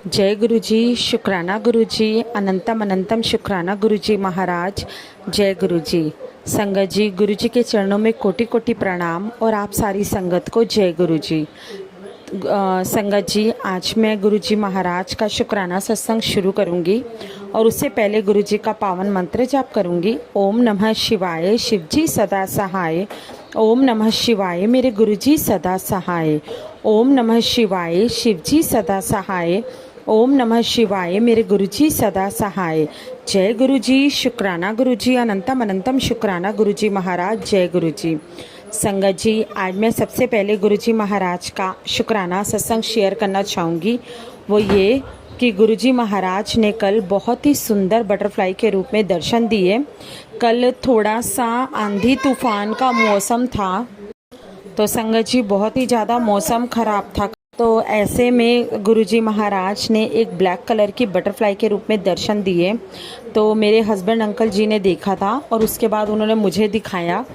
जय गुरु जी, शुक्राना गुरु जी, अनंतम अनंतम शुक्राना गुरु जी महाराज। जय गुरु जी। संगत जी, गुरु जी के चरणों में कोटि कोटि प्रणाम और आप सारी संगत को जय गुरु जी। संगत जी, आज मैं गुरु जी महाराज का शुक्राना सत्संग शुरू करूंगी और उससे पहले गुरु जी का पावन मंत्र जाप करूंगी। ओम नमः शिवाय, शिव जी सदा सहाय। ओम नमः शिवाय, मेरे गुरु जी सदा सहाय। ओम नमः शिवाय, शिव जी सदा सहाय। ओम नमः शिवाय, मेरे गुरु जी सदा सहाय। जय गुरु जी, शुक्राना गुरु जी, अनंतम अनंतम शुक्राना गुरु जी महाराज। जय गुरु जी। संगत जी, आज मैं सबसे पहले गुरु जी महाराज का शुक्राना सत्संग शेयर करना चाहूँगी। वो ये कि गुरु जी महाराज ने कल बहुत ही सुंदर बटरफ्लाई के रूप में दर्शन दिए। कल थोड़ा सा आंधी तूफान का मौसम था, तो संगत जी बहुत ही ज़्यादा मौसम ख़राब था। तो ऐसे में गुरुजी महाराज ने एक ब्लैक कलर की बटरफ्लाई के रूप में दर्शन दिए। तो मेरे हस्बैंड अंकल जी ने देखा था और उसके बाद उन्होंने मुझे दिखाया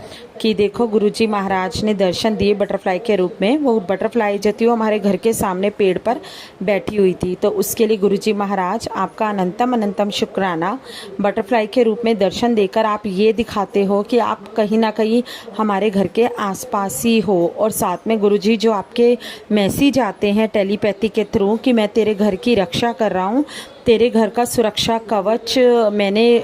कि देखो गुरुजी महाराज ने दर्शन दिए बटरफ्लाई के रूप में। वो बटरफ्लाई जो थी वो हमारे घर के सामने पेड़ पर बैठी हुई थी। तो उसके लिए गुरुजी महाराज आपका अनंतम अनंतम शुक्राना। बटरफ्लाई के रूप में दर्शन देकर आप ये दिखाते हो कि आप कहीं ना कहीं हमारे घर के आसपास ही हो। और साथ में गुरुजी जो आपके मैसेज आते हैं टेलीपैथी के थ्रू कि मैं तेरे घर की रक्षा कर रहा हूँ, तेरे घर का सुरक्षा कवच मैंने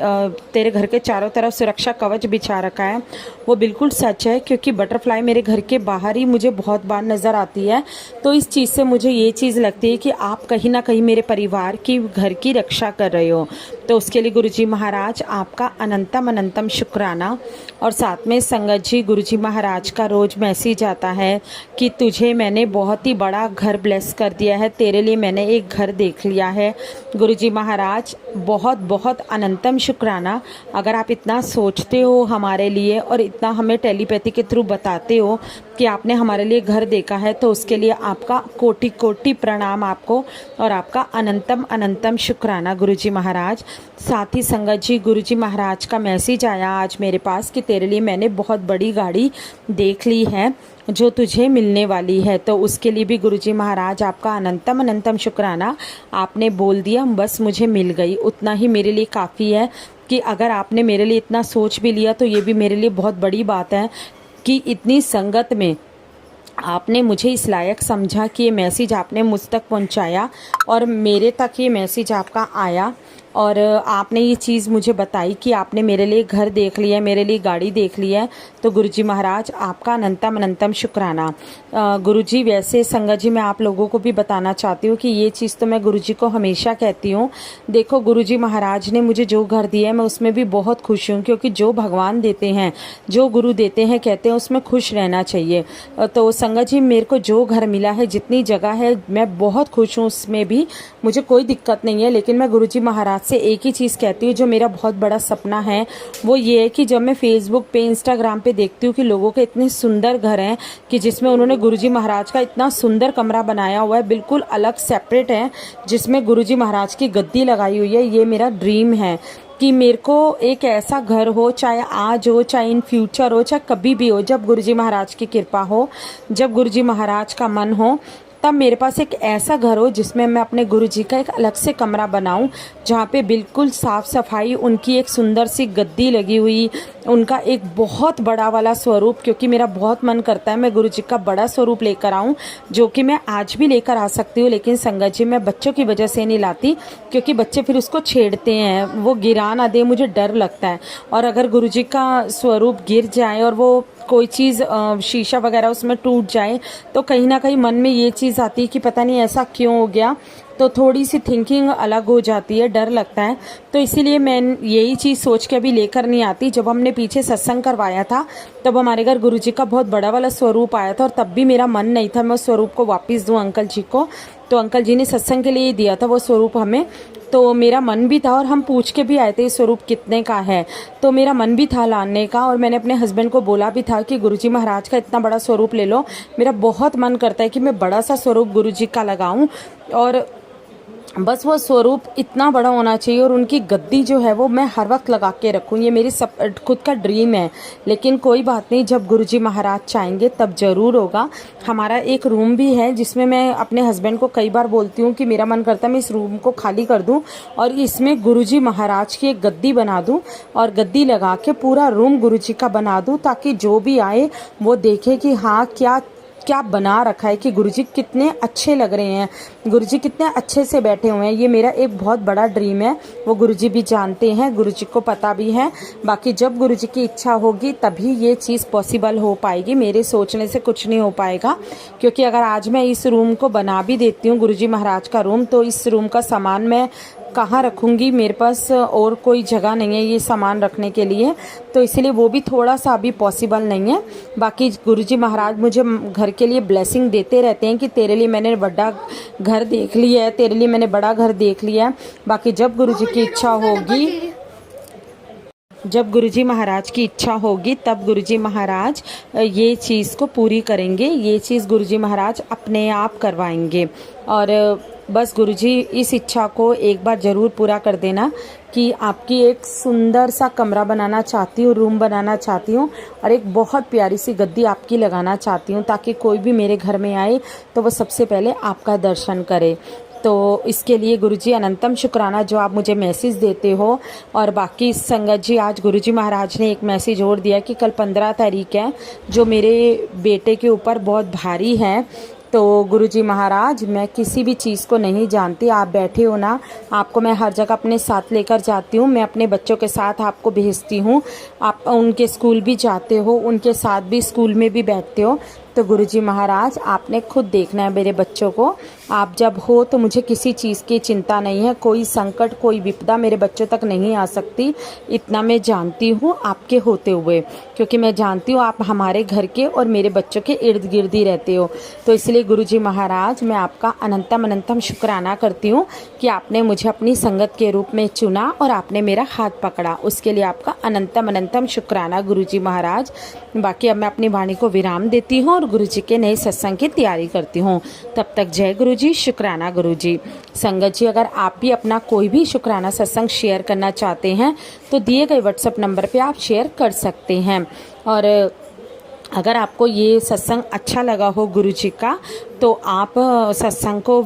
तेरे घर के चारों तरफ सुरक्षा कवच बिछा रखा है, वो बिल्कुल सच है। क्योंकि बटरफ्लाई मेरे घर के बाहर ही मुझे बहुत बार नज़र आती है। तो इस चीज़ से मुझे ये चीज़ लगती है कि आप कहीं ना कहीं मेरे परिवार की घर की रक्षा कर रहे हो। तो उसके लिए गुरुजी महाराज आपका अनंतम अनंतम शुक्राना। और साथ में संगत जी, गुरुजी महाराज का रोज़ मैसेज आता है कि तुझे मैंने बहुत ही बड़ा घर ब्लेस कर दिया है, तेरे लिए मैंने एक घर देख लिया है। गुरुजी महाराज बहुत बहुत अनंतम शुक्राना। अगर आप इतना सोचते हो हमारे लिए और इतना हमें टेलीपैथी के थ्रू बताते हो कि आपने हमारे लिए घर देखा है, तो उसके लिए आपका कोटि कोटि प्रणाम आपको और आपका अनंतम अनंतम शुक्राना गुरुजी महाराज। साथ ही संगत जी, गुरुजी महाराज का मैसेज आया आज मेरे पास कि तेरे लिए मैंने बहुत बड़ी गाड़ी देख ली है जो तुझे मिलने वाली है। तो उसके लिए भी गुरुजी महाराज आपका अनंतम अनंतम शुक्राना। आपने बोल दिया, बस मुझे मिल गई, उतना ही मेरे लिए काफ़ी है। कि अगर आपने मेरे लिए इतना सोच भी लिया तो ये भी मेरे लिए बहुत बड़ी बात है कि इतनी संगत में आपने मुझे इस लायक समझा कि ये मैसेज आपने मुझ तक पहुंचाया और मेरे तक ये मैसेज आपका आया। और आपने ये चीज़ मुझे बताई कि आपने मेरे लिए घर देख लिया है, मेरे लिए गाड़ी देख ली है। तो गुरुजी महाराज आपका अनंतम अनंतम शुक्राना। गुरुजी, वैसे संगत जी मैं आप लोगों को भी बताना चाहती हूँ कि ये चीज़ तो मैं गुरुजी को हमेशा कहती हूँ। देखो, गुरुजी महाराज ने मुझे जो घर दिया है मैं उसमें भी बहुत खुश हूँ। क्योंकि जो भगवान देते हैं, जो गुरु देते हैं, कहते हैं उसमें खुश रहना चाहिए। तो संगत जी, मेरे को जो घर मिला है, जितनी जगह है, मैं बहुत खुश हूँ उसमें भी, मुझे कोई दिक्कत नहीं है। लेकिन मैं गुरुजी महाराज से एक ही चीज़ कहती हूँ, जो मेरा बहुत बड़ा सपना है वो ये है कि जब मैं फेसबुक पे, इंस्टाग्राम पे देखती हूँ कि लोगों के इतने सुंदर घर हैं कि जिसमें उन्होंने गुरुजी महाराज का इतना सुंदर कमरा बनाया हुआ है, बिल्कुल अलग सेपरेट है, जिसमें गुरुजी महाराज की गद्दी लगाई हुई है। ये मेरा ड्रीम है कि मेरे को एक ऐसा घर हो, चाहे आज हो, चाहे इन फ्यूचर हो, चाहे कभी भी हो, जब गुरुजी महाराज की कृपा हो, जब गुरुजी महाराज का मन हो, तब मेरे पास एक ऐसा घर हो जिसमें मैं अपने गुरुजी का एक अलग से कमरा बनाऊं, जहाँ पे बिल्कुल साफ़ सफाई, उनकी एक सुंदर सी गद्दी लगी हुई, उनका एक बहुत बड़ा वाला स्वरूप। क्योंकि मेरा बहुत मन करता है मैं गुरुजी का बड़ा स्वरूप लेकर आऊं, जो कि मैं आज भी लेकर आ सकती हूँ। लेकिन संगत जी, मैं बच्चों की वजह से नहीं लाती, क्योंकि बच्चे फिर उसको छेड़ते हैं, वो गिरा ना दे, मुझे डर लगता है। और अगर गुरुजी का स्वरूप गिर जाए और वो कोई चीज़ शीशा वगैरह उसमें टूट जाए, तो कहीं ना कहीं मन में ये चीज़ आती है कि पता नहीं ऐसा क्यों हो गया। तो थोड़ी सी थिंकिंग अलग हो जाती है, डर लगता है। तो इसीलिए मैं यही चीज़ सोच के अभी लेकर नहीं आती। जब हमने पीछे सत्संग करवाया था तब हमारे घर गुरुजी का बहुत बड़ा वाला स्वरूप आया था और तब भी मेरा मन नहीं था मैं उस स्वरूप को वापस दूं अंकल जी को। तो अंकल जी ने सत्संग के लिए ही दिया था वो स्वरूप हमें। तो मेरा मन भी था और हम पूछ के भी आए थे इस स्वरूप कितने का है। तो मेरा मन भी था लाने का और मैंने अपने हस्बैंड को बोला भी था कि गुरुजी महाराज का इतना बड़ा स्वरूप ले लो। मेरा बहुत मन करता है कि मैं बड़ा सा स्वरूप गुरुजी का लगाऊं। और बस वो स्वरूप इतना बड़ा होना चाहिए और उनकी गद्दी जो है वो मैं हर वक्त लगा के रखूँ, ये मेरी सब खुद का ड्रीम है। लेकिन कोई बात नहीं, जब गुरुजी महाराज चाहेंगे तब ज़रूर होगा। हमारा एक रूम भी है जिसमें मैं अपने हस्बैंड को कई बार बोलती हूँ कि मेरा मन करता है मैं इस रूम को खाली कर दूँ और इसमें गुरुजी महाराज की एक गद्दी बना दूँ और गद्दी लगा के पूरा रूम गुरुजी का बना दूँ, ताकि जो भी आए वो देखे कि हाँ क्या क्या बना रखा है, कि गुरुजी कितने अच्छे लग रहे हैं, गुरुजी कितने अच्छे से बैठे हुए हैं। ये मेरा एक बहुत बड़ा ड्रीम है, वो गुरुजी भी जानते हैं, गुरुजी को पता भी है। बाकी जब गुरुजी की इच्छा होगी तभी ये चीज़ पॉसिबल हो पाएगी, मेरे सोचने से कुछ नहीं हो पाएगा। क्योंकि अगर आज मैं इस रूम को बना भी देती हूँ गुरुजी महाराज का रूम, तो इस रूम का सामान मैं कहाँ रखूँगी, मेरे पास और कोई जगह नहीं है ये सामान रखने के लिए, तो इसलिए वो भी थोड़ा सा अभी पॉसिबल नहीं है। बाकी गुरुजी महाराज मुझे घर के लिए ब्लेसिंग देते रहते हैं कि तेरे लिए मैंने बड़ा घर देख लिया है, तेरे लिए मैंने बड़ा घर देख लिया है। बाकी जब गुरुजी की इच्छा होगी, जब गुरुजी महाराज की इच्छा होगी तब गुरुजी महाराज ये चीज़ को पूरी करेंगे, ये चीज़ गुरुजी महाराज अपने आप करवाएंगे। और बस गुरुजी इस इच्छा को एक बार ज़रूर पूरा कर देना कि आपकी एक सुंदर सा कमरा बनाना चाहती हूँ, रूम बनाना चाहती हूँ और एक बहुत प्यारी सी गद्दी आपकी लगाना चाहती हूँ, ताकि कोई भी मेरे घर में आए तो वो सबसे पहले आपका दर्शन करे। तो इसके लिए गुरुजी अनंतम शुक्राना जो आप मुझे मैसेज देते हो। और बाकी संगत जी, आज गुरुजी महाराज ने एक मैसेज और दिया कि कल 15 तारीख है, जो मेरे बेटे के ऊपर बहुत भारी है। तो गुरुजी महाराज, मैं किसी भी चीज़ को नहीं जानती, आप बैठे हो ना, आपको मैं हर जगह अपने साथ लेकर जाती हूँ, मैं अपने बच्चों के साथ आपको भेजती हूँ, आप उनके स्कूल भी जाते हो, उनके साथ भी स्कूल में भी बैठते हो। तो गुरुजी महाराज, आपने खुद देखना है मेरे बच्चों को, आप जब हो तो मुझे किसी चीज़ की चिंता नहीं है, कोई संकट कोई विपदा मेरे बच्चों तक नहीं आ सकती, इतना मैं जानती हूँ आपके होते हुए, क्योंकि मैं जानती हूँ आप हमारे घर के और मेरे बच्चों के इर्द गिर्द ही रहते हो। तो इसलिए गुरुजी महाराज, मैं आपका अनंतम अनंतम शुक्राना करती हूँ कि आपने मुझे अपनी संगत के रूप में चुना और आपने मेरा हाथ पकड़ा, उसके लिए आपका अनंतम अनंतम शुक्राना गुरुजी महाराज। बाकी अब मैं अपनी वाणी को विराम देती हूँ और गुरुजी के नए सत्संग की तैयारी करती हूँ। तब तक जय गुरुजी, शुक्राना गुरुजी। संगत जी, अगर आप भी अपना कोई भी शुक्राना सत्संग शेयर करना चाहते हैं तो दिए गए व्हाट्सएप नंबर पे आप शेयर कर सकते हैं। और अगर आपको ये सत्संग अच्छा लगा हो गुरुजी का, तो आप सत्संग को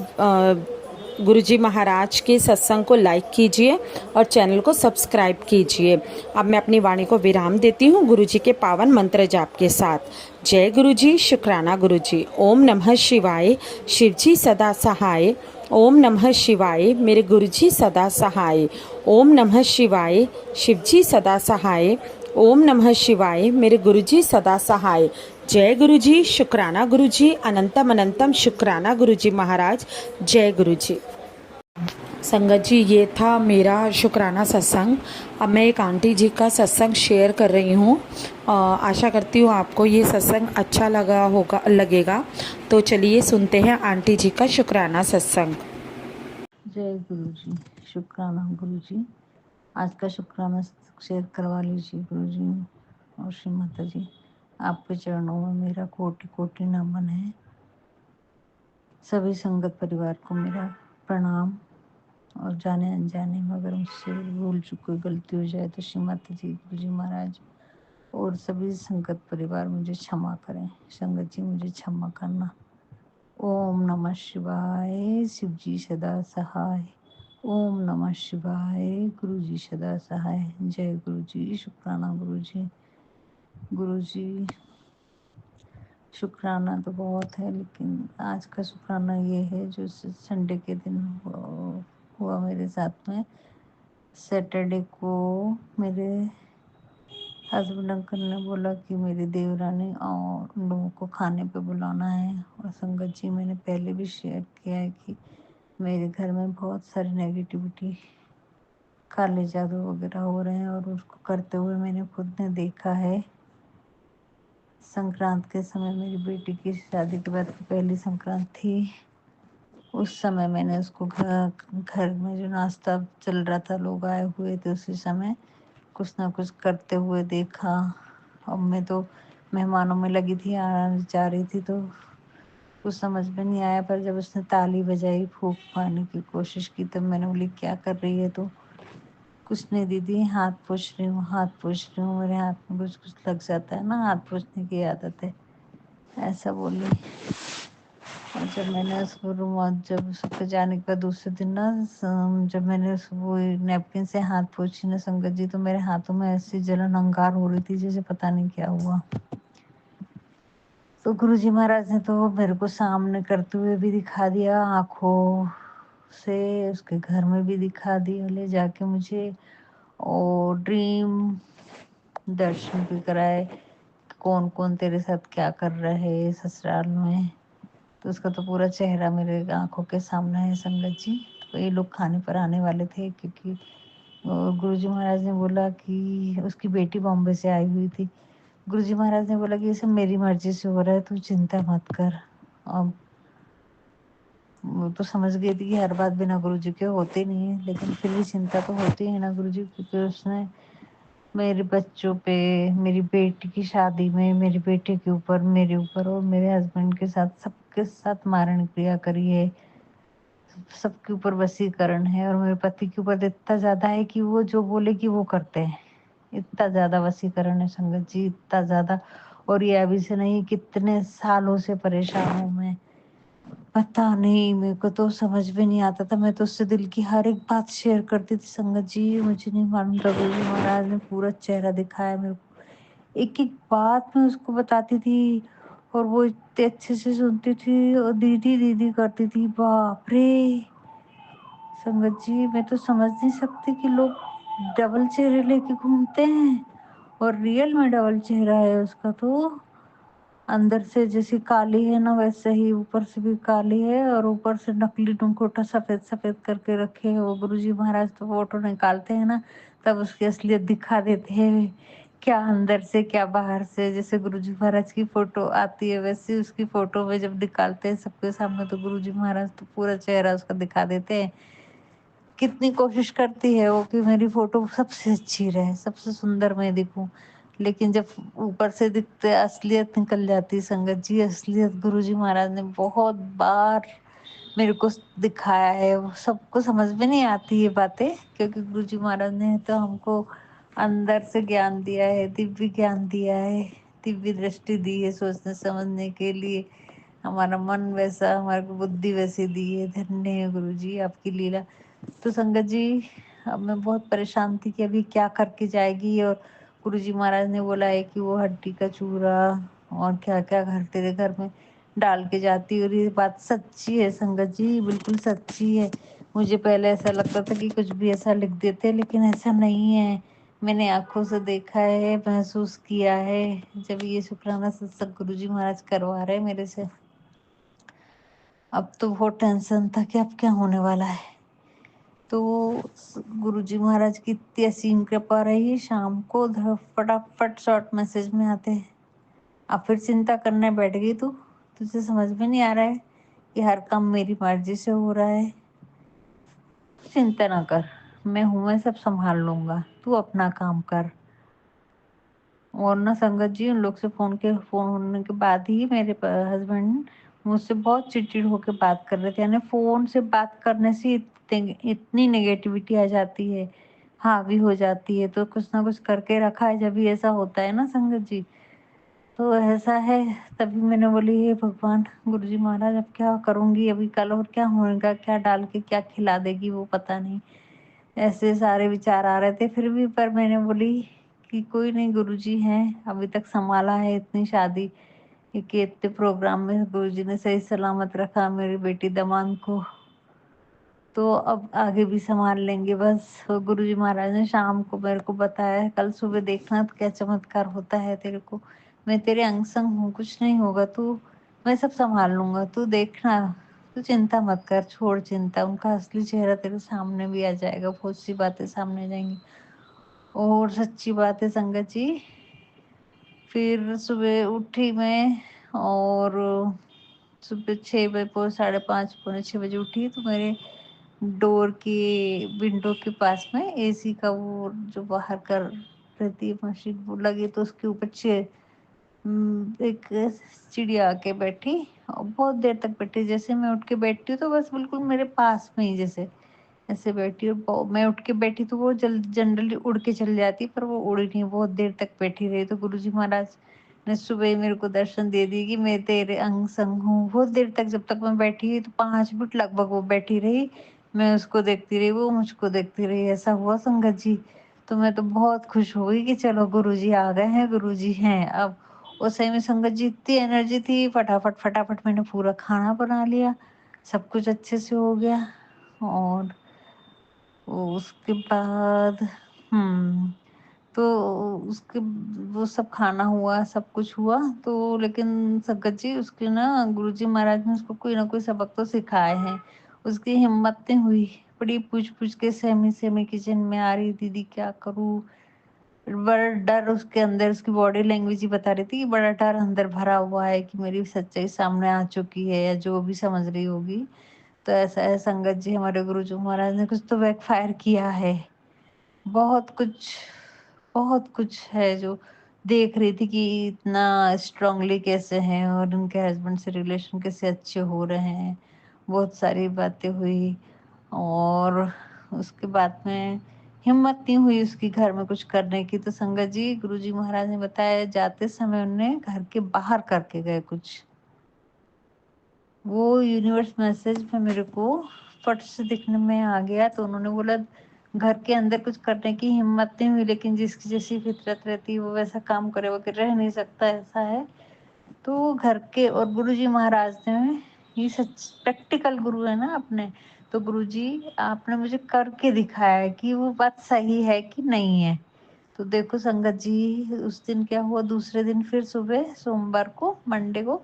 गुरुजी महाराज के सत्संग को लाइक कीजिए और चैनल को सब्सक्राइब कीजिए। अब मैं अपनी वाणी को विराम देती हूँ गुरुजी के पावन मंत्र जाप के साथ। जय गुरुजी, शुक्राना गुरुजी। ओम नमः शिवाय, शिवजी सदा सहाय। ओम नमः शिवाय, मेरे गुरुजी सदा सहाय। ओम नमः शिवाय, शिवजी सदा सहाय। ओम नमः शिवाय, मेरे गुरुजी सदा सहाय। जय गुरुजी, शुक्राना गुरुजी, अनंतम अनंतम शुक्राना गुरुजी महाराज। जय गुरुजी। संगत जी, ये था मेरा शुक्राना सत्संग। अब मैं एक आंटी जी का सत्संग शेयर कर रही हूँ। आशा करती हूँ आपको ये सत्संग अच्छा लगेगा। तो चलिए सुनते हैं आंटी जी का शुक्राना सत्संग। जय गुरु जी, शुक्राना गुरु जी। आज का शुक्राना शेयर करवा लीजिए गुरु जी और श्री माता जी। आपके चरणों में मेरा कोटि कोटि नमन है। सभी संगत परिवार को मेरा प्रणाम। और जाने अनजाने में अगर मुझसे भूल चूक कोई गलती हो जाए तो श्री माता जी, गुरु जी महाराज और सभी संगत परिवार मुझे क्षमा करें। संगत जी, मुझे क्षमा करना। ओम नमः शिवाय, शिव जी सदा सहाय। ओम नमः शिवाय, गुरु जी सदा सहाय। जय गुरु जी, शुक्राना गुरु जी। गुरु जी, शुक्राना तो बहुत है, लेकिन आज का शुक्राना ये है जो संडे के दिन हुआ मेरे साथ में। सैटरडे को मेरे हस्बैंड अंकल ने बोला कि मेरी देवरानी और उन लोगों को खाने पे बुलाना है। और संगत जी, मैंने पहले भी शेयर किया है कि मेरे घर में बहुत सारी नेगेटिविटी, काले जादू वगैरह हो रहे हैं और उसको करते हुए मैंने खुद ने देखा है। संक्रांत के समय मेरी बेटी की शादी के बाद की पहली संक्रांत थी। उस समय मैंने उसको घर में जो नाश्ता चल रहा था, लोग आए हुए थे, उसी समय कुछ ना कुछ करते हुए देखा। अब मैं तो मेहमानों में लगी थी, आने जा रही थी, तो कुछ समझ में नहीं आया, पर जब उसने ताली बजाई, फूँक मारने की कोशिश की, तब मैंने बोली क्या कर रही है तू? कुछ नहीं दीदी, हाथ पोंछ रही हूँ, हाथ पोंछ रही हूँ, मेरे हाथ में कुछ कुछ लग जाता है ना, हाथ पोंछने की आदत है, ऐसा बोली। और जब मैंने उसको जब उसके जाने के बाद दूसरे दिन ना, जब मैंने वो नैपकिन से हाथ पोंछी ना संगत जी, तो मेरे हाथों में ऐसी जलन अंगार हो रही थी जैसे पता नहीं क्या हुआ। तो गुरुजी महाराज ने तो मेरे को सामने करते हुए भी दिखा दिया, आंखों से उसके घर में भी दिखा दिया ले जाके मुझे, और ड्रीम दर्शन भी कराए, कौन कौन तेरे साथ क्या कर रहे है ससुराल में। तो उसका तो पूरा चेहरा मेरे आंखों के सामने है संगत जी। तो ये लोग खाने पर आने वाले थे, क्योंकि गुरुजी महाराज ने बोला कि उसकी बेटी बॉम्बे से आई हुई थी। गुरुजी महाराज ने बोला कि ये सब मेरी मर्जी से हो रहा है, तू चिंता मत कर। अब वो तो समझ गई थी कि हर बात बिना गुरुजी के होती नहीं है, लेकिन फिर भी चिंता तो होती है ना गुरुजी, क्योंकि उसने मेरे बच्चों पे, मेरी बेटी की शादी में, मेरे बेटे के ऊपर, मेरे ऊपर और मेरे हस्बैंड के साथ, सबके साथ मारण क्रिया करी है, सबके ऊपर वशीकरण है। और मेरे पति के ऊपर इतना ज्यादा है कि वो जो बोले कि वो करते हैं, इतना ज्यादा वशीकरण है संगत जी, इतना ज्यादा। और ये अभी से नहीं, कितने सालों से परेशान हूँ मैं, पता नहीं, मेरे को तो समझ में नहीं आता था। मैं तो उससे दिल की हर एक बात शेयर करती थी संगत जी, मुझे नहीं मालूम था गुरु जी महाराज ने पूरा चेहरा दिखाया मेरे को, एक एक बात मैं उसको बताती थी, और वो इतने अच्छे से सुनती थी, और दीदी दीदी करती थी। बाप रे संगत जी, मैं तो समझ नहीं सकती कि लोग डबल चेहरे लेके घूमते हैं, और रियल में डबल चेहरा है उसका। तो अंदर से जैसी काली है ना, वैसे ही ऊपर से भी काली है, और ऊपर से नकली मुखौटा सफेद सफेद करके रखे है। वो गुरुजी महाराज तो फोटो निकालते हैं ना, तब उसकी असलियत दिखा देते हैं, क्या अंदर से क्या बाहर से। जैसे गुरुजी महाराज की फोटो आती है, वैसे उसकी फोटो में जब निकालते हैं सबके सामने, तो गुरुजी महाराज तो पूरा चेहरा उसका दिखा देते हैं। कितनी कोशिश करती है वो कि मेरी फोटो सबसे अच्छी रहे, सबसे सुंदर मैं दिखूं, लेकिन जब ऊपर से दिखते असलियत निकल जाती संगत जी। असलियत गुरुजी महाराज ने बहुत बार मेरे को दिखाया है, वो सबको समझ में नहीं आती ये बातें, क्योंकि गुरुजी महाराज ने तो हमको अंदर से ज्ञान दिया है, दिव्य ज्ञान दिया है, दिव्य दृष्टि दी है सोचने समझने के लिए। हमारा मन वैसा, हमारी बुद्धि वैसी दी है। धन्य है गुरुजी आपकी लीला। तो संगत जी, अब मैं बहुत परेशान थी कि अभी क्या करके जाएगी, और गुरुजी महाराज ने बोला है कि वो हड्डी का चूरा और क्या क्या घर तेरे घर में डाल के जाती। और ये बात सच्ची है संगत जी, बिल्कुल सच्ची है। मुझे पहले ऐसा लगता था कि कुछ भी ऐसा लिख देते, लेकिन ऐसा नहीं है। मैंने आंखों से देखा है, महसूस किया है। जब ये शुक्राना सत्संग गुरुजी महाराज करवा रहे मेरे से, अब तो बहुत टेंशन था कि अब क्या होने वाला है। तो गुरुजी महाराज की इतनी असीम कृपा रही, शाम को फटाफट शॉर्ट मैसेज में आते हैं, अब फिर चिंता करने बैठ गई तू, तुझे समझ में नहीं आ रहा है कि हर काम मेरी मर्जी से हो रहा है, चिंता ना कर, मैं हूं, मैं सब संभाल लूंगा, तू अपना काम कर। और ना संगत जी, उन लोग से फोन होने के बाद ही मेरे हस्बैंड मुझसे बहुत चिड़चिड़ होकर बात कर रहे थे। यानी फोन से बात करने से इतनी नेगेटिविटी आ जाती है, हावी हो जाती है, तो कुछ ना कुछ करके रखा है, जब भी ऐसा होता है ना संगत जी। तो ऐसा है, तभी मैंने बोली हे भगवान गुरुजी महाराज, अब क्या करूंगी, अभी कल और क्या होगा, क्या डाल के क्या खिला देगी वो पता नहीं। ऐसे सारे विचार आ रहे थे फिर भी, पर मैंने बोली कि कोई नहीं, गुरुजी हैं, अभी तक संभाला है इतनी शादी कि इतने प्रोग्राम में गुरुजी ने सही सलामत रखा मेरी बेटी दमाद को, तो अब आगे भी संभाल लेंगे बस। और गुरुजी महाराज ने शाम को मेरे को बताया, कल सुबह देखना तो क्या चमत्कार होता है तेरे को, मैं तेरे अंग संग हूँ, कुछ नहीं होगा, तू, मैं सब संभाल लूंगा, तू देखना, तू चिंता मत कर, छोड़ चिंता। उनका असली चेहरा तेरे सामने भी आ जाएगा, बहुत सी बातें सामने आ जाएंगी। और सच्ची बात है संगत जी, फिर सुबह उठी मैं, और सुबह 6 बजे, 5:30, पौने 6 बजे उठी, तो मेरे डोर की विंडो के पास में एसी का वो जो बाहर कर रहती है मशीन, वो लगी, तो उसके ऊपर एक चिड़िया आके बैठी, और बहुत देर तक बैठी, जैसे मैं उठ के बैठती हूँ तो बस बिल्कुल मेरे पास में ही जैसे ऐसे बैठी, और मैं उठ के बैठी तो वो जल्द जनरली उड़ के चली जाती, पर वो उड़ी नहीं, बहुत देर तक बैठी रही। तो गुरुजी महाराज ने सुबह ही मेरे को दर्शन दे दिए कि मैं तेरे अंग संग हूँ। बहुत देर तक जब तक मैं बैठी तो 5 मिनट लगभग वो बैठी रही, मैं उसको देखती रही, वो मुझको देखती रही, ऐसा हुआ संगत जी। तो मैं तो बहुत खुश हो गई कि चलो गुरुजी आ गए हैं, गुरुजी हैं अब। उस समय में संगत जी इतनी एनर्जी थी, फटाफट फटाफट मैंने पूरा खाना बना लिया, सब कुछ अच्छे से हो गया। और उसके बाद तो उसके वो सब खाना हुआ, सब कुछ हुआ। तो लेकिन संगत जी उसके ना गुरुजी महाराज ने उसको कोई ना कोई सबक तो सिखाए हैं। उसकी हिम्मत नहीं हुई, बड़ी पूछ पूछ के सहमी सहमी किचन में आ रही, दीदी क्या करूँ। बड़ा डर उसके अंदर, उसकी बॉडी लैंग्वेज ही बता रही थी कि बड़ा डर अंदर भरा हुआ है कि मेरी सच्चाई सामने आ चुकी है, या जो भी समझ रही होगी। तो ऐसा है संगत जी, हमारे गुरुजी महाराज ने कुछ तो बैकफायर किया है। बहुत कुछ, बहुत कुछ है जो देख रही थी कि इतना स्ट्रांगली कैसे हैं और उनके हस्बैंड से रिलेशन कैसे अच्छे हो रहे हैं। बहुत सारी बातें हुई, और उसके बाद में हिम्मत नहीं हुई उसकी घर में कुछ करने की। तो संगत जी गुरुजी महाराज ने बताया जाते समय उन्हें घर के बाहर करके गए कुछ। वो यूनिवर्स मैसेज में मेरे को फट से दिखने में आ गया। तो उन्होंने बोला घर के अंदर कुछ करने की हिम्मत नहीं हुई, लेकिन जिसकी जैसी फितरत रहती है वो वैसा काम करे, वो रह नहीं सकता, ऐसा है। तो घर के, और गुरुजी महाराज ने, ये सच प्रैक्टिकल गुरु है ना अपने, तो गुरुजी आपने मुझे करके दिखाया है कि वो बात सही है कि नहीं है। तो देखो संगत जी उस दिन क्या हुआ, दूसरे दिन फिर सुबह सोमवार को, मंडे को,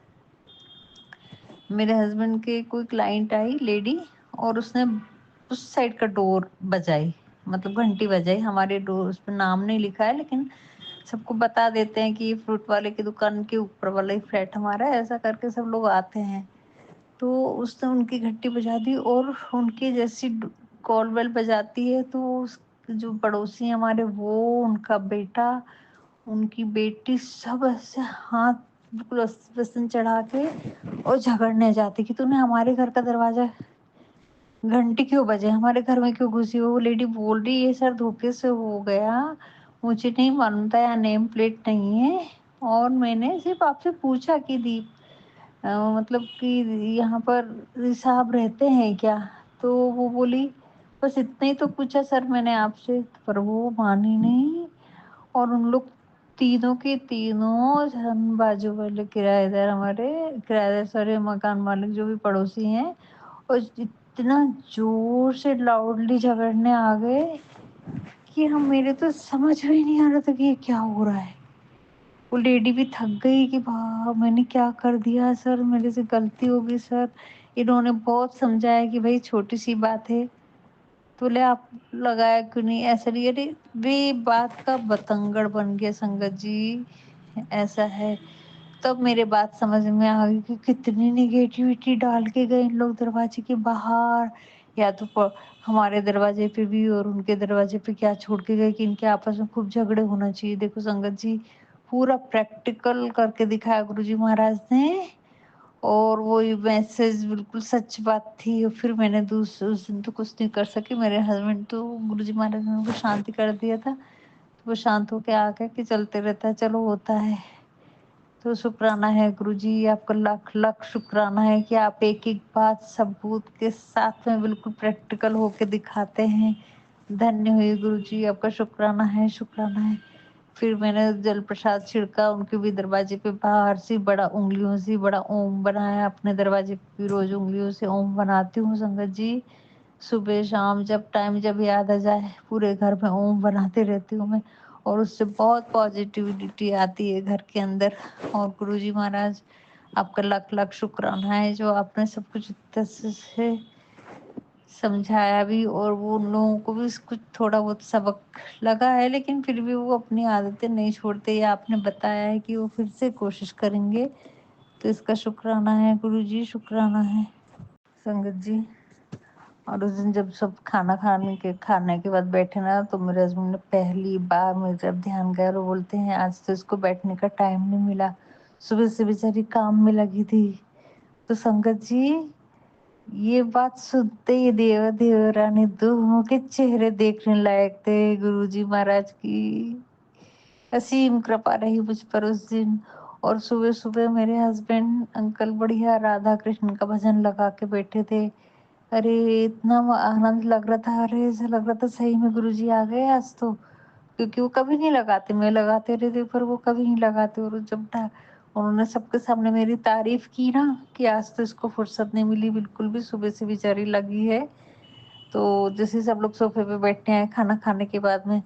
मेरे हस्बैंड के कोई क्लाइंट आई लेडी, और उसने उस साइड का डोर बजाई, मतलब घंटी बजाई। हमारे डोर उस पर नाम नहीं लिखा है, लेकिन सबको बता देते हैं कि फ्रूट वाले की दुकान के ऊपर वाला ही फ्लैट हमारा है, ऐसा करके सब लोग आते हैं। तो उसने उनकी घंटी बजा दी, और उनकी जैसी कॉल बेल बजाती है तो जो पड़ोसी हैं हमारे, वो उनका बेटा, उनकी बेटी, सब ऐसे हाथ बिल्कुल वसन चढ़ा के और झगड़ने जाती कि तूने हमारे घर का दरवाजा, घंटी क्यों बजे, हमारे घर में क्यों घुसी हो। वो लेडी बोल रही है सर धोखे से हो गया, मुझे नहीं मालूम था यहाँ नेम प्लेट नहीं है, और मैंने सिर्फ आपसे पूछा कि दीप मतलब कि यहाँ पर साहब रहते हैं क्या। तो वो बोली बस इतना ही तो पूछा सर मैंने आपसे, पर वो मानी नहीं। और उन लोग तीनों के तीनों हम बाजू वाले किराएदार, हमारे किराएदार सारे मकान मालिक जो भी पड़ोसी हैं, और इतना जोर से लाउडली झगड़ने आ गए कि हम, मेरे तो समझ में ही नहीं आ रहा था कि ये क्या हो रहा है। वो लेडी भी थक गई कि वाह मैंने क्या कर दिया सर, मेरे से गलती हो गई सर। इन्होंने बहुत समझाया कि भाई छोटी सी बात है, तो बोले आप लगाया क्यों नहीं, ऐसा नहीं। अरे वे बात का बतंगड़ बन गया संगत जी, ऐसा है। तब मेरे बात समझ में आ गई कि कितनी निगेटिविटी डाल के गए इन लोग दरवाजे के बाहर, या तो हमारे दरवाजे पे भी और उनके दरवाजे पे क्या छोड़ के गए कि इनके आपस में खूब झगड़े होना चाहिए। देखो संगत जी पूरा प्रैक्टिकल करके दिखाया गुरुजी महाराज ने, और वो ये मैसेज बिल्कुल सच बात थी। और फिर मैंने उस दिन तो कुछ नहीं कर सकी, मेरे हस्बैंड तो गुरुजी महाराज ने उनको शांति कर दिया था, तो वो शांत होके आ गए कि चलते रहता है, चलो होता है। तो शुक्राना है गुरुजी, आपका लाख लाख शुक्राना है कि आप एक एक बात सबूत के साथ में बिल्कुल प्रैक्टिकल होके दिखाते हैं। धन्य हुई गुरुजी, आपका शुक्राना है, शुक्राना है। फिर मैंने जल प्रसाद छिड़का उनके भी दरवाजे पे, बाहर से बड़ा उंगलियों से बड़ा ओम बनाया, अपने दरवाजे पे भी रोज उंगलियों से ओम बनाती हूँ संगत जी। सुबह शाम जब टाइम जब याद आ जाए पूरे घर में ओम बनाते रहती हूँ मैं, और उससे बहुत पॉजिटिविटी आती है घर के अंदर। और गुरुजी महाराज आपका लाख लाख शुक्राना है जो आपने सब कुछ इतना से समझाया भी, और वो उन लोगों को भी कुछ थोड़ा बहुत सबक लगा है, लेकिन फिर भी वो अपनी आदतें नहीं छोड़ते, या आपने बताया है कि वो फिर से कोशिश करेंगे। तो इसका शुक्राना है गुरुजी, शुक्राना है संगत जी। और उस दिन जब सब खाने के बाद बैठे ना, तो मेरे हस्बैंड ने पहली बार मेरे जब ध्यान गया, और वो बोलते हैं आज तो इसको बैठने का टाइम नहीं मिला, सुबह से बेचारी काम में लगी थी। तो संगत जी, ये बात सुनते ही देवा देवरानी दोनों के चेहरे देखने लायक थे। गुरुजी महाराज की असीम कृपा रही मुझ पर उस दिन। और सुबह सुबह मेरे हस्बैंड अंकल बढ़िया राधा कृष्ण का भजन लगा के बैठे थे। अरे इतना आनंद लग रहा था, अरे ऐसा लग रहा था सही में गुरुजी आ गए आज तो। क्योंकि वो कभी नहीं लगाते, मैं लगाते रहते पर वो कभी नहीं लगाते। और जब उन्होंने सबके सामने मेरी तारीफ की ना कि आज तो इसको फुर्सत नहीं मिली बिल्कुल भी, सुबह से बेचारी लगी है। तो जैसे सब लोग सोफे पे बैठे हैं खाना खाने के बाद में,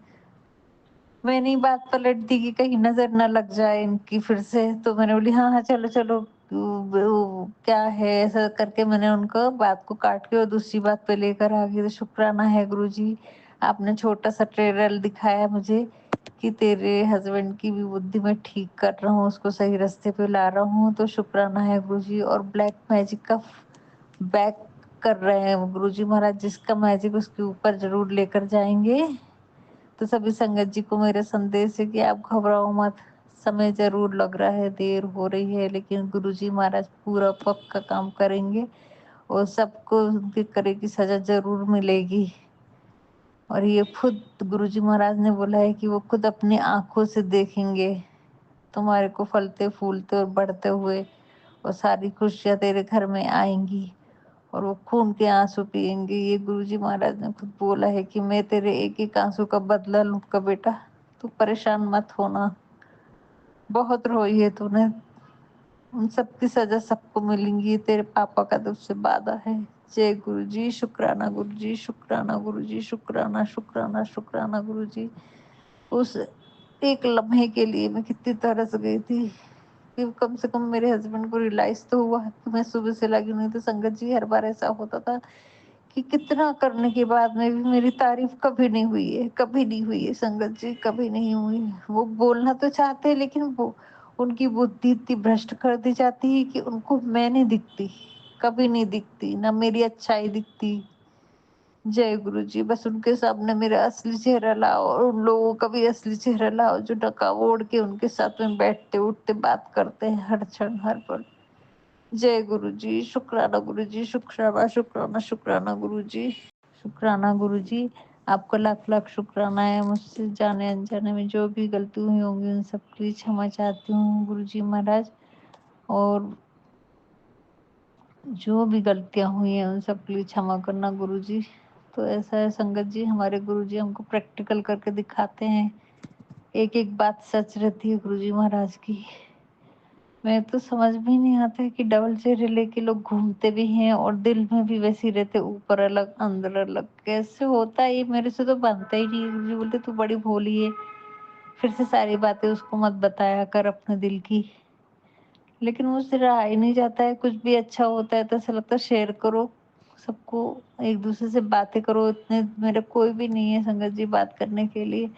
मैंने ही बात पलट दी कि कहीं नजर ना लग जाए इनकी फिर से। तो मैंने बोली हाँ हाँ चलो चलो, क्या है ऐसा करके मैंने उनको बात को काट के और दूसरी बात पे लेकर आ गई। तो शुक्राना है गुरुजी, आपने छोटा सा ट्रेलर दिखाया मुझे कि तेरे हस्बैंड की भी बुद्धि मैं ठीक कर रहा हूँ, उसको सही रास्ते पे ला रहा हूँ। तो शुक्राना है गुरुजी। और ब्लैक मैजिक का बैक कर रहे हैं गुरुजी महाराज, जिसका मैजिक उसके ऊपर जरूर लेकर जाएंगे। तो सभी संगत जी को मेरा संदेश है कि आप घबराओ मत, समय जरूर लग रहा है, देर हो रही है, लेकिन गुरुजी महाराज पूरा पक्का काम करेंगे और सबको उनके करे की सजा जरूर मिलेगी। और ये खुद गुरुजी महाराज ने बोला है कि वो खुद अपनी आंखों से देखेंगे तुम्हारे को फलते फूलते और बढ़ते हुए, और सारी खुशियां तेरे घर में आएंगी और वो खून के आंसू पिएंगे। ये गुरुजी महाराज ने खुद बोला है कि मैं तेरे एक एक आंसू का बदला लूंगा बेटा, तू परेशान मत होना। बहुत रोई है तूने, उन सब की सजा सबको मिलेंगी, तेरे पापा का तुझसे वादा है। जय गुरु जी, शुक्राना गुरु जी, शुक्राना गुरु जी, शुक्राना शुक्राना शुक्राना गुरु जी। उस एक लम्हे के लिए मैं कितनी तरस गई थी कि कम से कम मेरे हस्बैंड को रियलाइज तो हुआ कि मैं सुबह से लगी। नहीं तो संगत जी हर बार ऐसा होता था कि कितना करने के बाद में भी मेरी तारीफ कभी नहीं हुई है, कभी नहीं हुई है संगत जी, कभी नहीं हुई है। वो बोलना तो चाहते हैं लेकिन वो उनकी बुद्धि इतनी भ्रष्ट कर दी जाती है कि उनको मैं नहीं दिखती, कभी नहीं दिखती, ना मेरी अच्छाई दिखती। जय गुरु जी, बस उनके सामने मेरा असली चेहरा लाओ और उन लोगों का भी असली चेहरा लाओ जो नकाब ओढ़ के उनके साथ में बैठते उठते बात करते हैं हर क्षण हर पल। जय गुरु जी, शुक्राना गुरु जी, शुक्राना शुक्राना शुक्राना गुरु जी, शुक्राना गुरु जी। आपको लाख लाख शुक्राना है। मुझसे जाने अनजाने में जो भी गलती हुई होंगी उन सब के लिए क्षमा चाहती हूँ गुरु जी महाराज। और जो भी गलतियां हुई हैं उन सब के लिए क्षमा करना गुरु जी। तो ऐसा है संगत जी, हमारे गुरु जी हमको प्रैक्टिकल करके दिखाते हैं, एक एक बात सच रहती है गुरु जी महाराज की। मैं तो समझ में नहीं आता है कि डबल चेहरे लेके लोग घूमते भी हैं और दिल में भी वैसे ही रहते, ऊपर अलग अंदर अलग, कैसे होता है ये मेरे से तो बनता ही नहीं। गुरु जी बोलते तू बड़ी भोली है, फिर से सारी बातें उसको मत बताया कर अपने दिल की। लेकिन मुझसे रहा ही नहीं जाता है, कुछ भी अच्छा होता है तो ऐसा लगता है शेयर करो सबको, एक दूसरे से बातें करो। इतने मेरे कोई भी नहीं है संगत जी बात करने के लिए,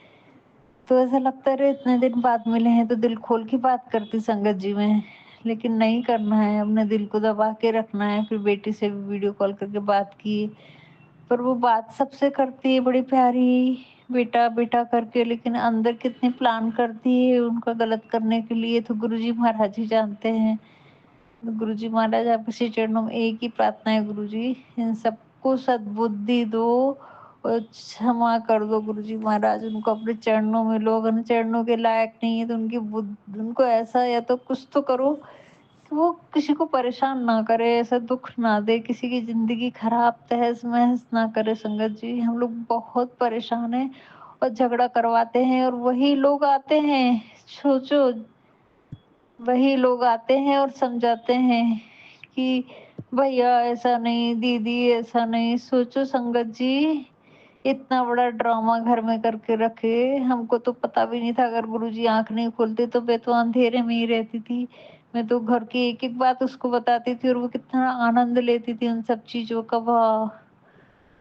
तो ऐसा लगता है इतने दिन बाद मिले हैं तो दिल खोल के बात करती संगत जी में। लेकिन नहीं करना है, अपने दिल को दबा के रखना है। फिर बेटी से भी वीडियो कॉल करके बात की, पर वो बात सबसे करती है बड़ी प्यारी, बेटा बेटा करके, लेकिन अंदर कितने प्लान करती है उनका गलत करने के लिए तो गुरुजी महाराज ही जानते हैं। गुरुजी महाराज आपके श्री चरणों में एक ही प्रार्थना है गुरुजी, इन सबको सद्बुद्धि दो और क्षमा कर दो गुरुजी महाराज। उनको अपने चरणों में लो, अगर चरणों के लायक नहीं है तो उनकी बुद्धि, उनको ऐसा या तो कुछ तो करो कि वो किसी को परेशान ना करे, ऐसा दुख ना दे, किसी की जिंदगी खराब तहस महस ना करे। संगत जी हम लोग बहुत परेशान हैं और झगड़ा करवाते हैं और वही लोग आते हैं, सोचो वही लोग आते हैं और समझाते हैं कि भैया ऐसा नहीं, दीदी ऐसा नहीं। सोचो संगत जी, इतना बड़ा ड्रामा घर में करके रखे, हमको तो पता भी नहीं था। अगर गुरुजी आंख नहीं खोलते तो मैं तो अंधेरे में ही रहती थी। मैं तो घर की एक एक बात उसको बताती थी और वो कितना आनंद लेती थी उन सब चीजों का। वाह,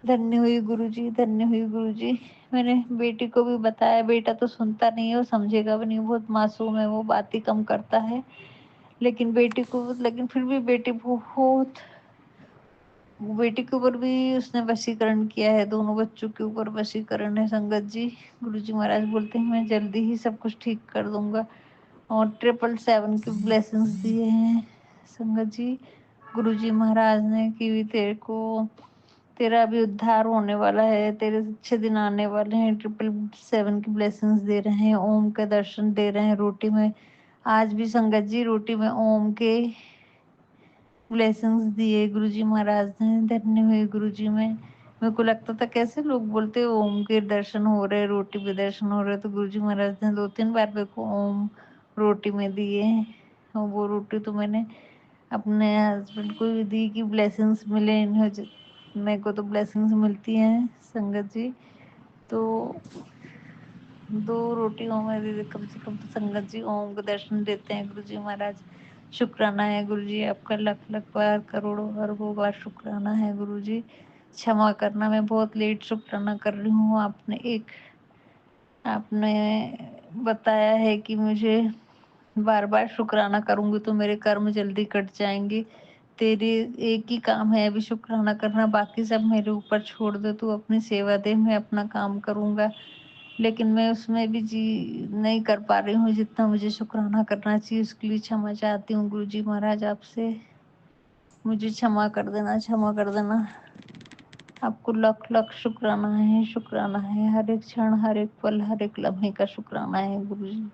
धन्य हुई गुरुजी, धन्य हुई गुरुजी। मैंने बेटी को भी बताया, बेटा तो सुनता नहीं है, वो समझेगा भी नहीं, बहुत मासूम है, वो बात ही कम करता है। लेकिन बेटी को, लेकिन फिर भी बेटी बहुत, बेटी के ऊपर भी उसने वशीकरण किया है, दोनों बच्चों के ऊपर वशीकरण है संगत जी। गुरुजी महाराज बोलते हैं मैं जल्दी ही सब कुछ ठीक कर दूंगा और 777 की ब्लेसिंग्स दिए हैं संगत जी। गुरुजी महाराज ने कि तेरे को तेरा भी उद्धार होने वाला है, तेरे अच्छे दिन आने वाले हैं, 777 की ब्लेसिंग्स दे रहे हैं, ओम के दर्शन दे रहे हैं रोटी में। आज भी संगत जी रोटी में ओम के ब्लेसिंग्स दिए गुरुजी महाराज ने। धन्य हुए गुरुजी में। मेरे को लगता था कैसे लोग बोलते ओम के दर्शन हो रहे, रोटी पे दर्शन हो रहे, तो गुरुजी महाराज ने 2-3 बार मेरे को ओम रोटी में दिए। और वो रोटी तो मैंने अपने हस्बैंड को भी दी कि ब्लेसिंग्स मिले इन्हें। मेरे को तो ब्लेसिंग्स मिलती हैं संगत जी। तो 2 रोटियों में कम से कम तो संगत जी ओम के दर्शन देते हैं गुरुजी महाराज। शुक्राना है गुरुजी आपका, लख लख बार, करोड़ों अरबों बार शुक्राना है गुरुजी। क्षमा करना, मैं बहुत लेट शुक्राना कर रही हूँ। आपने बताया है कि मुझे बार बार शुक्राना करूंगी तो मेरे कर्म जल्दी कट जाएंगे। तेरे एक ही काम है अभी शुक्राना करना, बाकी सब मेरे ऊपर छोड़ दे, तू अपनी सेवा दे, मैं अपना काम करूंगा। लेकिन मैं उसमें भी जी नहीं कर पा रही हूँ जितना मुझे शुक्राना करना चाहिए। उसके लिए क्षमा चाहती हूँ गुरुजी महाराज आपसे। मुझे क्षमा कर देना, क्षमा कर देना। आपको लख लख शुक्राना है, शुक्राना है। हर एक क्षण, हर एक पल, हर एक लम्हे का शुक्राना है गुरुजी।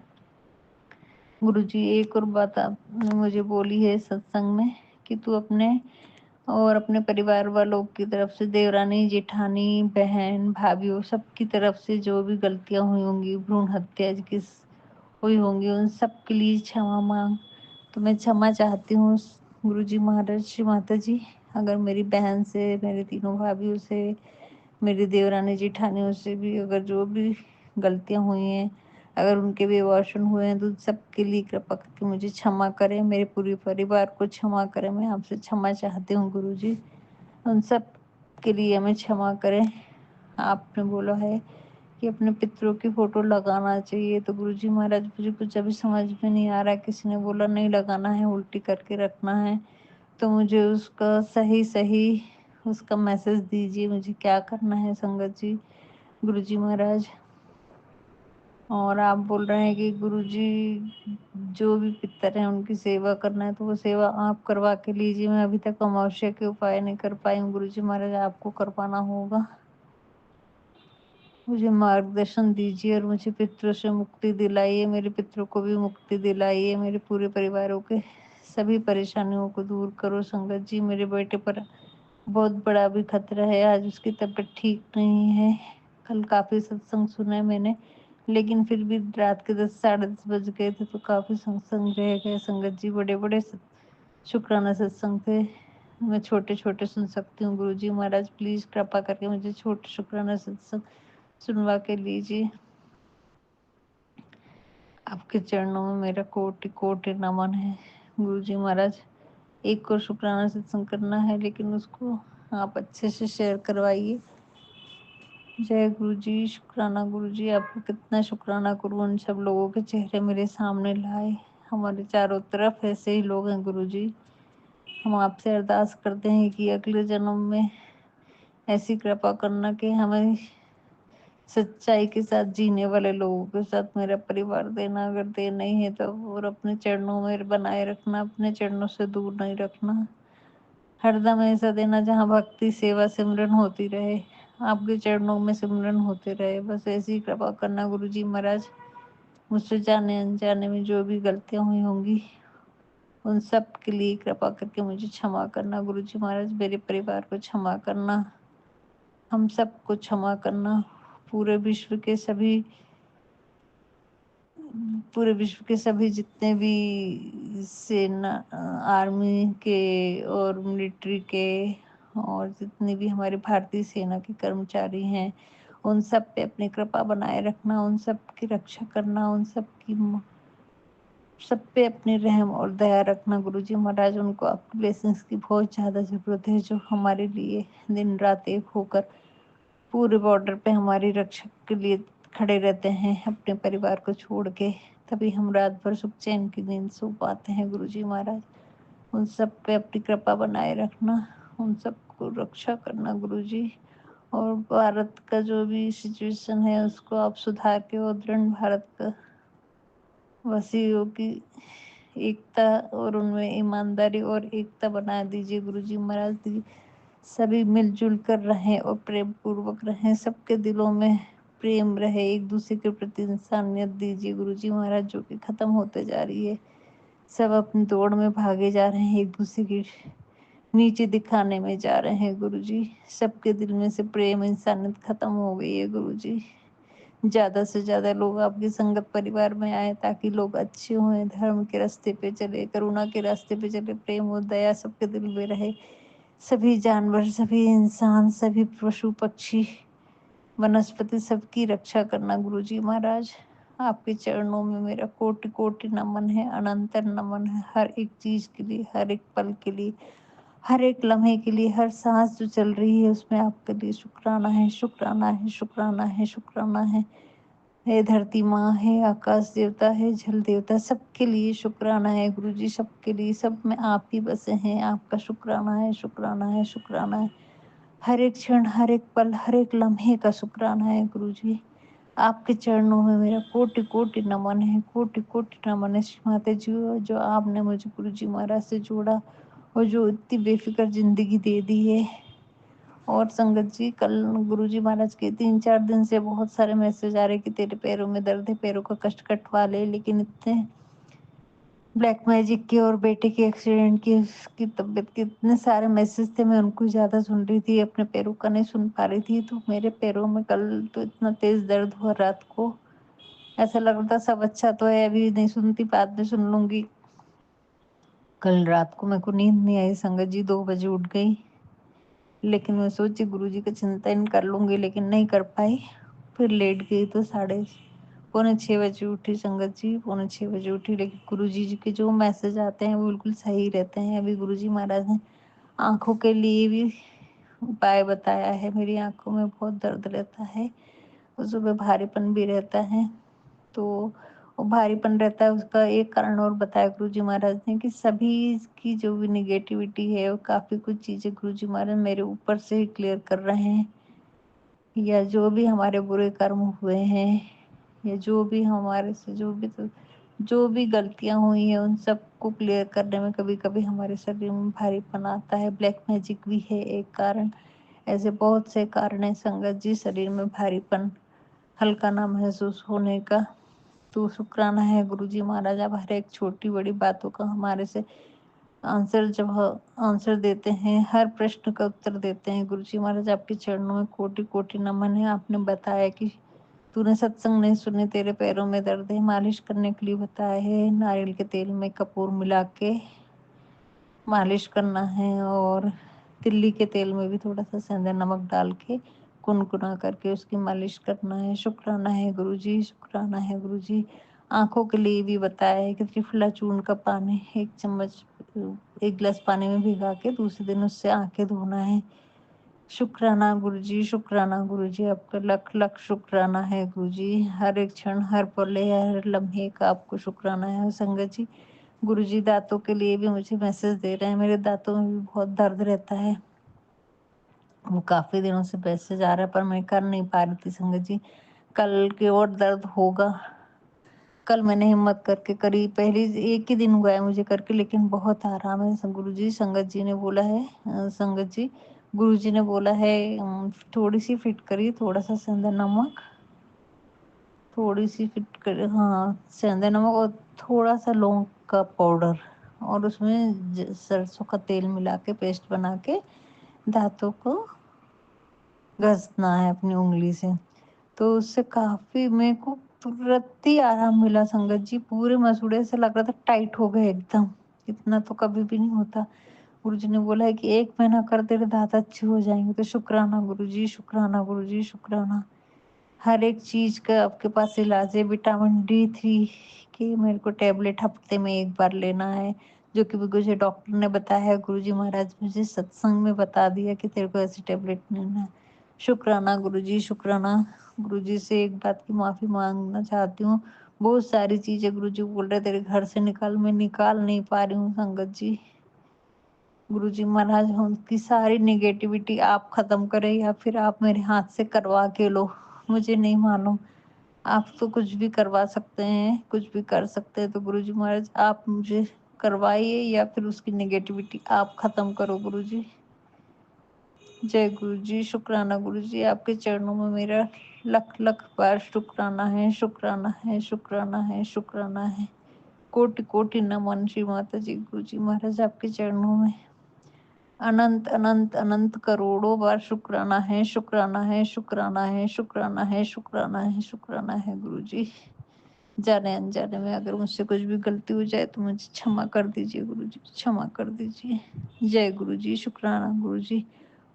गुरुजी एक और बात आपने मुझे बोली है सत्संग में कि तू अपने और अपने परिवार वालों की तरफ से, देवरानी, जेठानी, बहन, भाभीयों, सबकी तरफ से जो भी गलतियां हुई होंगी, भ्रूण हत्या की हुई होंगी, उन सब के लिए क्षमा मांग। तो मैं क्षमा चाहती हूँ गुरुजी महाराज, श्री माता जी। अगर मेरी बहन से, मेरे तीनों भाभीयों से, मेरी देवरानी जेठानियों से भी अगर जो भी गलतियां हुई हैं, अगर उनके भी अबॉर्शन हुए हैं, तो सबके लिए कृपा करके मुझे क्षमा करें, मेरे पूरे परिवार को क्षमा करें। मैं आपसे क्षमा चाहती हूँ गुरुजी, उन सब के लिए हमें क्षमा करें। आपने बोला है कि अपने पितरों की फोटो लगाना चाहिए, तो गुरुजी महाराज मुझे कुछ अभी समझ में नहीं आ रहा है। किसी ने बोला नहीं लगाना है, उल्टी करके रखना है, तो मुझे उसका सही सही उसका मैसेज दीजिए, मुझे क्या करना है संगत जी, गुरुजी महाराज। और आप बोल रहे हैं कि गुरुजी जो भी पितर हैं उनकी सेवा करना है, तो वो सेवा आप करवा के लीजिए। मैं अभी तक अमावस्या के उपाय नहीं कर पाई हूँ गुरुजी महाराज, आपको करवाना होगा। मुझे मार्गदर्शन दीजिए और मुझे पितरों से मुक्ति दिलाइए, मेरे पितरों को भी मुक्ति दिलाइए, मेरे पूरे परिवारों के सभी परेशानियों को दूर करो संगत जी। मेरे बेटे पर बहुत बड़ा भी खतरा है, आज उसकी तबीयत ठीक नहीं है। कल काफ़ी सत्संग सुना है मैंने, लेकिन फिर भी रात के 10 साढ़े 10 बज गए थे, तो काफ़ी सत्संग रह गए संगत जी। बड़े बड़े शुक्राना सत्संग थे, मैं छोटे छोटे सुन सकती हूँ। गुरुजी महाराज प्लीज़ कृपा करके मुझे छोटे शुक्राना सत्संग सुनवा के लीजिए। आपके चरणों में मेरा कोटि कोटि नमन है गुरुजी महाराज। एक और शुक्राना सत्संग करना है, लेकिन उसको आप अच्छे से शेयर करवाइए। जय गुरुजी, शुक्राना गुरुजी, आपको कितना शुक्राना करूँ, उन सब लोगों के चेहरे मेरे सामने लाए। हमारे चारों तरफ ऐसे ही लोग हैं गुरुजी। हम आपसे अरदास करते हैं कि अगले जन्म में ऐसी कृपा करना कि हमें सच्चाई के साथ जीने वाले लोगों के साथ मेरा परिवार देना। अगर दे नहीं है तो और अपने चरणों में बनाए रखना, अपने चरणों से दूर नहीं रखना। हरदम ऐसा देना जहाँ भक्ति, सेवा, सिमरन होती रहे, आपके चरणों में सिमरन होते रहे। बस ऐसी कृपा करना गुरुजी महाराज। मुझसे जाने अनजाने में जो भी गलतियाँ हुई होंगी, उन सब के लिए कृपा करके मुझे क्षमा करना गुरुजी महाराज। मेरे परिवार को क्षमा करना, हम सबको क्षमा करना। पूरे विश्व के सभी पूरे विश्व के सभी जितने भी सेना, आर्मी के और मिलिट्री के और जितने भी हमारे भारतीय सेना के कर्मचारी हैं, उन सब पे अपनी कृपा बनाए रखना, उन सब की रक्षा करना, उन सब पे अपनी रहम और दया रखना गुरुजी महाराज। उनको आपकी ब्लेसिंग्स की बहुत ज़्यादा ज़रूरत है, जो हमारे लिए दिन रात एक होकर पूरे बॉर्डर पे हमारी रक्षा के लिए खड़े रहते हैं, अपने परिवार को छोड़ के। तभी हम रात भर सुख चैन की नींद सो पाते हैं गुरुजी महाराज। उन सब पे अपनी कृपा बनाए रखना, उन सबको रक्षा करना गुरुजी। और भारत का जो भी सिचुएशन है उसको आप सुधार के और दृढ़ भारत का वासियों की एकता और उनमें ईमानदारी और एकता बना दीजिए गुरुजी महाराज। सभी मिलजुल कर रहें और प्रेम पूर्वक रहें, सबके दिलों में प्रेम रहे, एक दूसरे के प्रति इंसानियत दीजिए गुरुजी महाराज, जो कि खत्म होते जा रही है। सब अपनी दौड़ में भागे जा रहे हैं, एक दूसरे की नीचे दिखाने में जा रहे हैं गुरुजी। सबके दिल में से प्रेम इंसानियत खत्म हो गई है गुरुजी। ज्यादा से ज्यादा लोग आपकी संगत परिवार में आए, ताकि लोग अच्छे हों, धर्म के रास्ते पे चले, करुणा के रास्ते पे चले, प्रेम और दया सबके दिल में रहे। सभी जानवर, सभी इंसान, सभी पशु पक्षी, वनस्पति, सबकी रक्षा करना गुरुजी महाराज। आपके चरणों में मेरा कोटि कोटि नमन है, अनंत नमन है, हर एक चीज के लिए, हर एक पल के लिए, हर एक लम्हे के लिए, हर सांस जो चल रही है उसमें आपके लिए शुक्राना है, शुक्राना है, शुक्राना है, शुक्राना है। हे धरती माँ है, आकाश देवता है, जल देवता, सबके लिए शुक्राना है गुरुजी, सबके लिए, सब में आप ही बसे हैं। आपका शुक्राना है, शुक्राना है, शुक्राना है। हर एक क्षण, हर एक पल, हर एक लम्हे का शुक्राना है गुरुजी। आपके चरणों में मेरा कोटि कोटि नमन है, कोटि कोटि नमन है माता जी, जो आपने मुझे गुरुजी महाराज से जोड़ा और जो इतनी बेफिक्र जिंदगी दे दी है। और संगत जी, कल गुरुजी महाराज के 3-4 दिन से बहुत सारे मैसेज आ रहे कि तेरे पैरों में दर्द है, पैरों का कष्ट कटवा ले, लेकिन इतने ब्लैक मैजिक के और बेटे के एक्सीडेंट की, उसकी तबीयत के इतने सारे मैसेज थे, मैं उनको ज्यादा सुन रही थी, अपने पैरों का नहीं सुन पा रही थी। तो मेरे पैरों में कल तो इतना तेज दर्द हुआ, रात को ऐसा लग रहा था सब अच्छा तो है, अभी नहीं सुनती, बाद में सुन लूंगी। कल रात को मेरे को नींद नहीं आई संगत जी, 2 बजे उठ गई, लेकिन मैं सोची गुरुजी का चिंतन कर लूंगी, लेकिन नहीं कर पाई। फिर लेट गई तो 5:45 बजे उठी संगत जी, 5:45 बजे उठी। लेकिन गुरुजी जी के जो मैसेज आते हैं वो बिल्कुल सही रहते हैं। अभी गुरुजी महाराज ने आंखों के लिए भी उपाय बताया है। मेरी आंखों में बहुत दर्द रहता है, सुबह भारीपन भी रहता है, तो वो भारीपन रहता है, उसका एक कारण और बताया गुरुजी महाराज ने कि सभी की जो भी निगेटिविटी है, वो काफी कुछ चीजें गुरुजी महाराज मेरे ऊपर से ही क्लियर कर रहे हैं, या जो भी हमारे बुरे कर्म हुए हैं, या जो भी हमारे से जो भी गलतियां हुई हैं, उन सबको क्लियर करने में कभी कभी हमारे शरीर में भारीपन आता है। ब्लैक मैजिक भी है एक कारण, ऐसे बहुत से कारण है संगत जी शरीर में भारीपन, हल्का ना महसूस होने का। तो शुक्राना है गुरुजी महाराज, आप हर एक छोटी बड़ी बातों का हमारे से आंसर देते हैं, हर प्रश्न का उत्तर देते हैं गुरुजी महाराज। आपके चरणों में कोटि कोटि नमन है। आपने बताया कि तूने सत्संग नहीं सुने, तेरे पैरों में दर्द है, मालिश करने के लिए बताया है, नारियल के तेल में कपूर मिला के मालिश करना है, और तिल्ली के तेल में भी थोड़ा सा सेंधा नमक डाल के कुनकुना करके उसकी मालिश करना है। शुक्राना है गुरुजी, शुक्राना है गुरुजी। आंखों के लिए भी बताया है कि त्रिफला चूर्ण का पानी 1 चम्मच 1 गिलास पानी में भिगा के दूसरे दिन उससे आंखें धोना है। शुक्राना गुरुजी, शुक्राना गुरुजी, आपका लख लख शुक्राना है गुरुजी। हर एक क्षण, हर पल, हर लम्हे का आपको शुक्राना है संगत जी। गुरुजी दांतों के लिए भी मुझे मैसेज दे रहे हैं, मेरे दांतों में भी बहुत दर्द रहता है, वो काफी दिनों से मैसेज आ रहा है, पर मैं कर नहीं पा रही थी संगत जी। कल के और दर्द होगा। कल मैंने हिम्मत करके करी, पहली 1 ही दिन हुआ है मुझे करके, लेकिन बहुत आराम है गुरुजी। संगत जी ने बोला है, संगत जी गुरुजी ने बोला है, थोड़ी सी फिट करी, थोड़ा सा सेंधा नमक, थोड़ी सी फिट कर, हाँ सेंधा नमक, और थोड़ा सा लौंग का पाउडर, और उसमें सरसों का तेल मिला के पेस्ट बना के दांतों को घसना है अपनी उंगली से। तो उससे काफी मेरे को तुरंत ही आराम मिला संगत जी। पूरे मसूड़े से लग रहा था टाइट हो गए एकदम, इतना तो कभी भी नहीं होता। गुरुजी ने बोला है कि 1 महीना कर तेरे दांत अच्छे हो जाएंगे। तो शुक्राना गुरुजी, शुक्राना गुरुजी, शुक्राना। हर एक चीज का आपके पास इलाज है। विटामिन D3 की मेरे को टेबलेट हफ्ते में 1 बार लेना है, जो कि मुझे डॉक्टर ने बताया है। गुरुजी महाराज मुझे सत्संग में बता दिया कि तेरे को ऐसी टेबलेट लेना है। शुक्राना गुरुजी, शुक्राना। गुरुजी से एक बात की माफी मांगना चाहती हूँ, बहुत सारी चीजें गुरुजी बोल रहे तेरे घर से निकाल, मैं निकाल नहीं पा रही हूँ संगत जी। गुरुजी महाराज उनकी सारी निगेटिविटी आप खत्म करें, या फिर आप मेरे हाथ से करवा के लो, मुझे नहीं मालूम। आप तो कुछ भी करवा सकते हैं, कुछ भी कर सकते हैं, तो गुरुजी महाराज आप मुझे करवाइए या फिर उसकी नेगेटिविटी आप खत्म करो गुरुजी। जय गुरुजी, शुक्राना गुरुजी, आपके चरणों में मेरा लख लख बार शुक्राना है, शुक्राना है, शुक्राना है, शुक्राना है। कोटि कोटि नमन श्री माता जी। गुरुजी महाराज आपके चरणों में अनंत अनंत अनंत करोड़ों बार शुक्राना है, शुक्राना है, शुक्राना है, शुक्राना है, शुक्राना है, शुक्राना है गुरुजी। जाने अनजाने में अगर मुझसे कुछ भी गलती हो जाए तो मुझे क्षमा कर दीजिए गुरुजी, क्षमा कर दीजिए। जय गुरुजी, शुक्राना गुरुजी।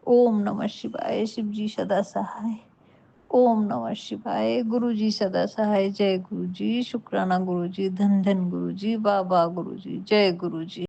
ओम नमः शिवाय, शिव जी सदा सहाय। ओम नमः शिवाय, गुरु जी सदा सहाय। जय गुरु जी, शुक्राना गुरु जी, धन धन गुरु जी, बाबा गुरु जी, जय गुरु जी।